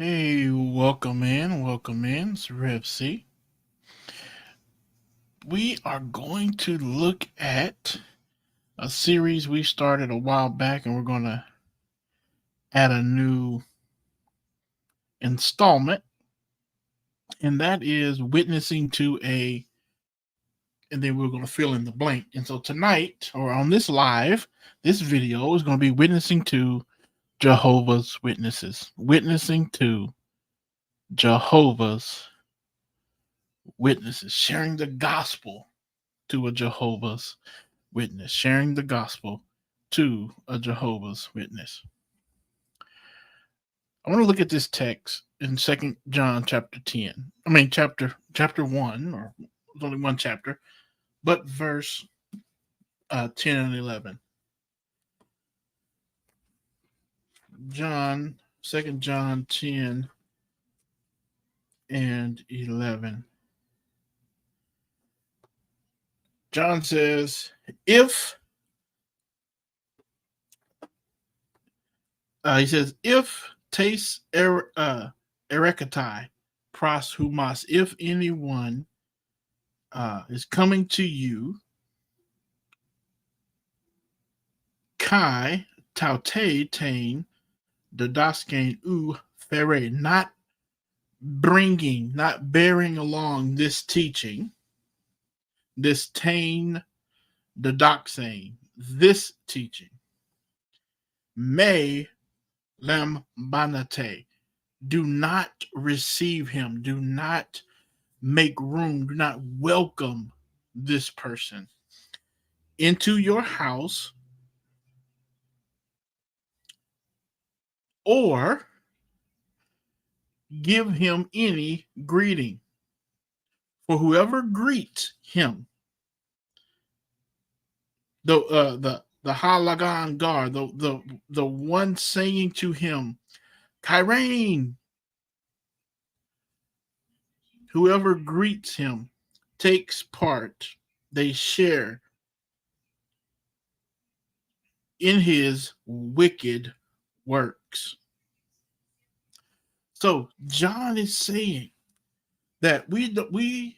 Hey, welcome in, welcome in. It's Rev C. We are going to look at a series we started a while back, and we're going to add a new installment, and that is witnessing to and then we're going to fill in the blank. And so tonight, or on this video is going to be witnessing to Jehovah's Witnesses. Witnessing to Jehovah's Witnesses. Sharing the gospel to a Jehovah's Witness, sharing the gospel to a Jehovah's Witness. I want to look at this text in 2 John chapter 10. Chapter 1, or it's only one chapter, but verse 10 and 11. John, 2 John 10 and 11. John says, if taste erekatai pros humas, if anyone is coming to you, kai taute tain dodaskein u fere, not bearing along this teaching, this tain dodoxane, this teaching, me lambanate, do not receive him, do not make room, do not welcome this person into your house, or give him any greeting. For whoever greets him, the halagan gar, the one saying to him, Kyrene, whoever greets him takes part, they share in his wicked works. So John is saying that we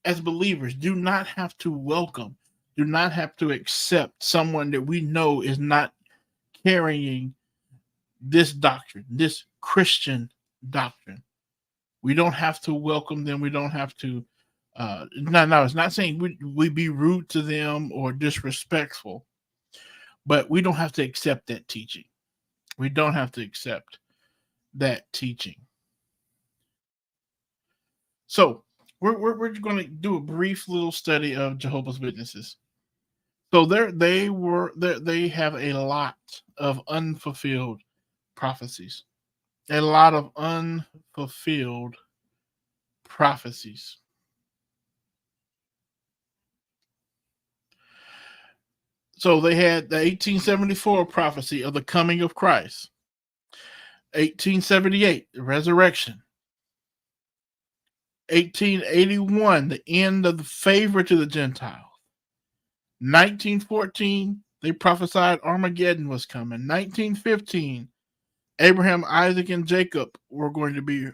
as believers do not have to welcome, do not have to accept someone that we know is not carrying this doctrine, this Christian doctrine. We don't have to welcome them. We don't have to. No, it's not saying we be rude to them or disrespectful, but we don't have to accept that teaching. We don't have to accept that teaching. So we're going to do a brief little study of Jehovah's Witnesses. So they have a lot of unfulfilled prophecies, a lot of unfulfilled prophecies. So they had the 1874 prophecy of the coming of Christ, 1878 the resurrection, 1881 the end of the favor to the Gentiles, 1914 they prophesied Armageddon was coming, 1915 Abraham, Isaac, and Jacob were going to be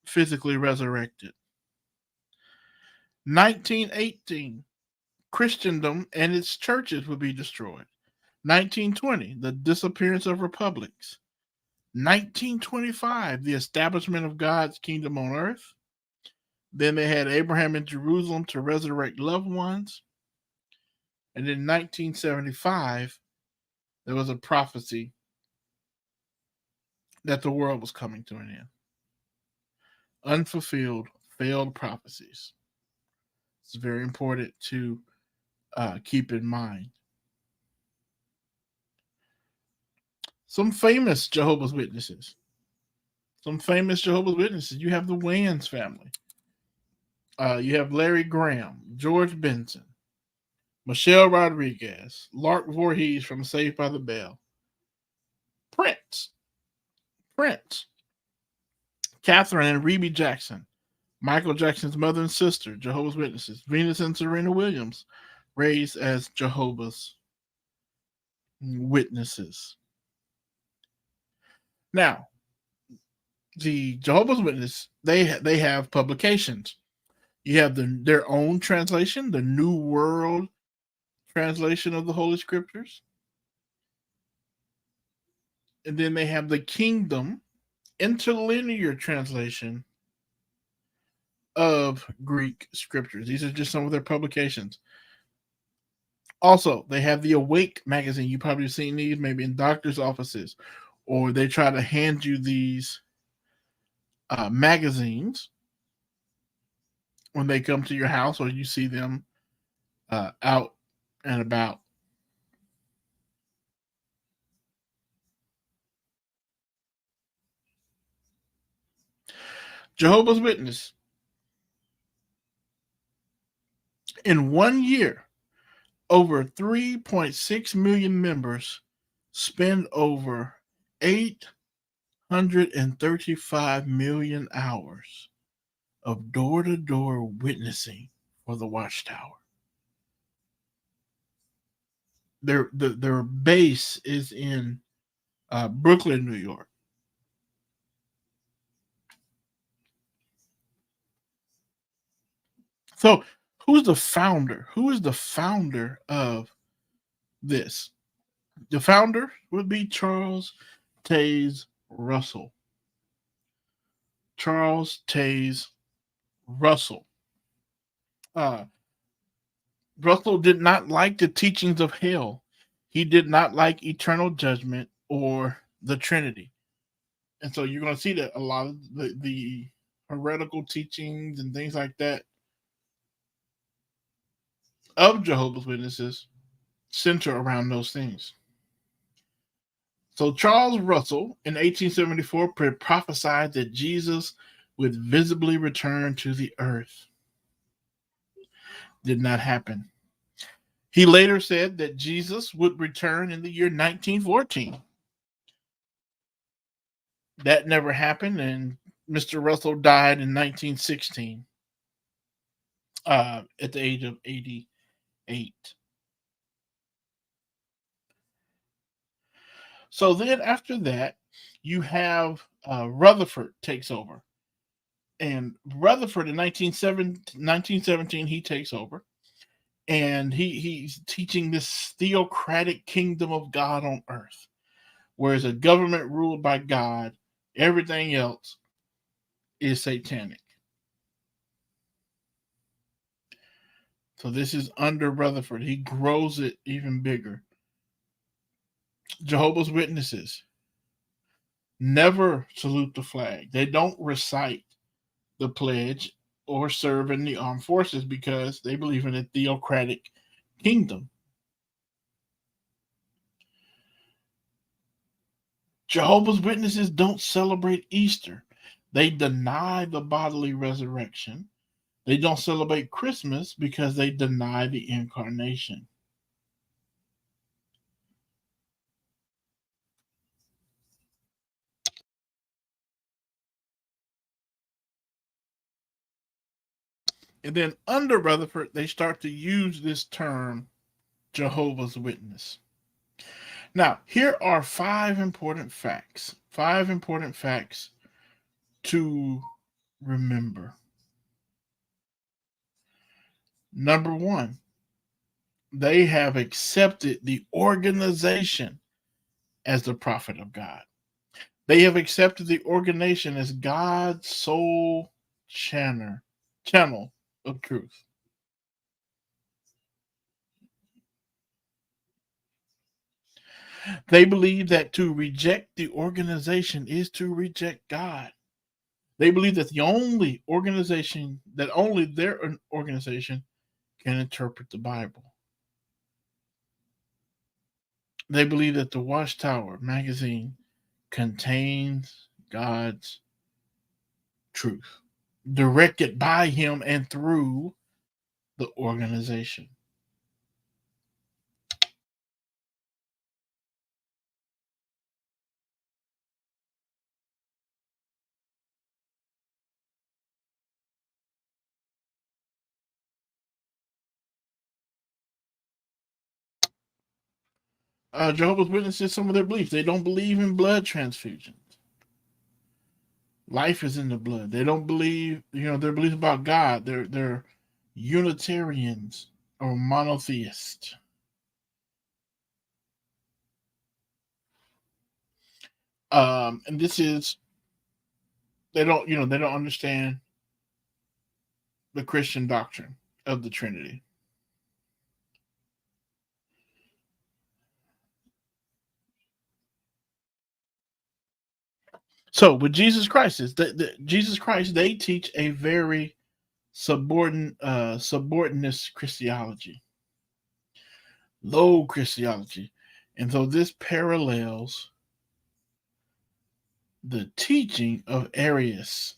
physically resurrected, 1918 Christendom and its churches would be destroyed, 1920 the disappearance of republics, 1925 the establishment of God's kingdom on earth. Then they had Abraham in Jerusalem to resurrect loved ones. And in 1975, there was a prophecy that the world was coming to an end. Unfulfilled, failed prophecies. It's very important to keep in mind. Some famous Jehovah's Witnesses. You have the Wayans family. You have Larry Graham, George Benson, Michelle Rodriguez, Lark Voorhees from Saved by the Bell, Prince, Catherine and Rebe Jackson, Michael Jackson's mother and sister, Jehovah's Witnesses, Venus and Serena Williams, raised as Jehovah's Witnesses. Now, the Jehovah's Witness, they have publications. You have their own translation, the New World Translation of the Holy Scriptures, and then they have the Kingdom Interlinear Translation of Greek Scriptures. These are just some of their publications. Also, they have the Awake magazine. You've probably seen these maybe in doctor's offices, or they try to hand you these magazines when they come to your house, or you see them out and about. Jehovah's Witness, in 1 year, over 3.6 million members spend over 835 million hours of door-to-door witnessing for the Watchtower. Their base is in Brooklyn, New York. So, who's the founder? Who is the founder of this? The founder would be Charles Taze Russell. Charles Taze Russell. Russell did not like the teachings of hell. He did not like eternal judgment or the Trinity. And so you're going to see that a lot of the heretical teachings and things like that of Jehovah's Witnesses center around those things. So Charles Russell in 1874 prophesied that Jesus would visibly return to the earth. Did not happen. He later said that Jesus would return in the year 1914. That never happened, and Mr. Russell died in 1916 at the age of 88. So then after that, you have Rutherford takes over. And Rutherford in 1917, he takes over. And he's teaching this theocratic kingdom of God on earth, whereas a government ruled by God, everything else is satanic. So this is under Rutherford. He grows it even bigger. Jehovah's Witnesses never salute the flag. They don't recite the pledge or serve in the armed forces because they believe in a theocratic kingdom. Jehovah's Witnesses don't celebrate Easter. They deny the bodily resurrection. They don't celebrate Christmas because they deny the incarnation. And then under Rutherford, they start to use this term, Jehovah's Witness. Now, here are 5 important facts. 5 important facts to remember. Number 1, they have accepted the organization as the prophet of God. They have accepted the organization as God's sole channel of truth. They believe that to reject the organization is to reject God. They believe that only their organization can interpret the Bible. They believe that the Watchtower magazine contains God's truth, directed by him and through the organization. Jehovah's Witnesses, some of their beliefs, they don't believe in blood transfusions. Life is in the blood. They don't believe, their beliefs about God. They're Unitarians or monotheists. And this is they don't understand the Christian doctrine of the Trinity. So with Jesus Christ, Jesus Christ, they teach a very subordinate Christology, low Christology, and so this parallels the teaching of Arius.